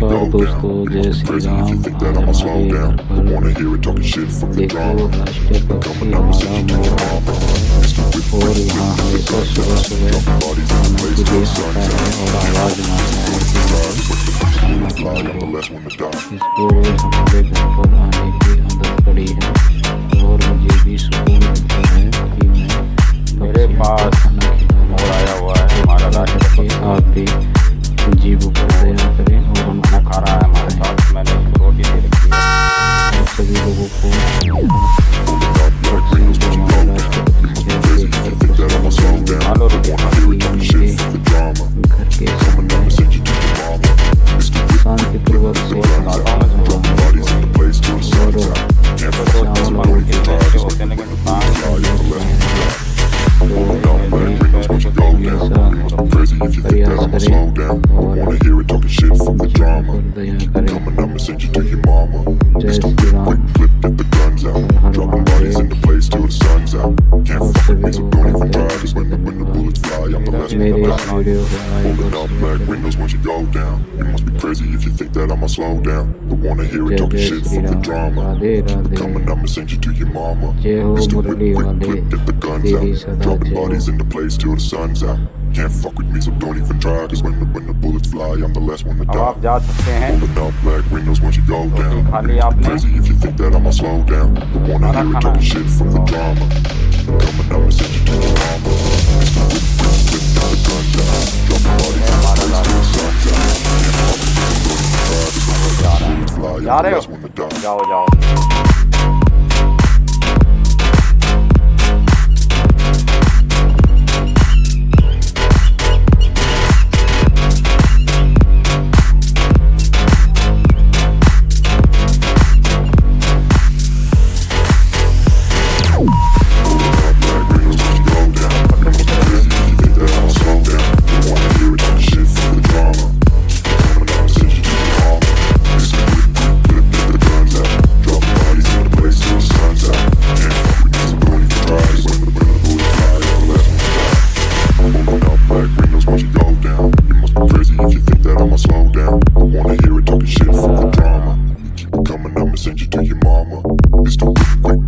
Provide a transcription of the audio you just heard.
नमस्कार दोस्तों, जय श्री राम। आज हमारे घर पर देखो राष्ट्रीय पक्षी हमारा मोर आता है और यहाँ हमेशा सुबह सुबह खाने के लिए आता है और आवाज़ मारता है कि खाना खा लो। इसको रोज हमारे घर पर आने की आदत पड़ी है और मुझे भी सुकून मिलता है कि मैं मेरे पास खाना खिला मोर आया हुआ है हमारा राष्ट्रीय के आप भी जीव ऊपर दया करें और हम खाना खा रहा है हमारे साथ। मैंने उसको रोटी दे रखी है। सभी लोगों को पक्षी को हमारे राष्ट्रपति हेलो रोटी घर के सामने शांतिपूर्वक से प्रयास करें और दया करें। जय श्री राम, हर महादेव। और सभी लोगों को मेरे इस वीडियो को लाइक और जय जय श्री राम, राधे राधे। जय हो मुरली वाले, तेरी सदा जय। Can't fuck with me, so don't even try. Cause when the bullets fly, I'm the last one to अब die. आप जा सकते हैं। Pulling up black windows once you go down. खाली आपने Crazy if you think that I'ma slow down. Don't wanna hear it talking shit from the drama. Coming up and send you to your mama. Mr. Whip, got the guns out. Dropping bodies in the place till the sun's out. Can't fuck with me, so don't even try. Cause when the bullets fly, जा I'm the रहे last one to हो? die. जाओ जाओ।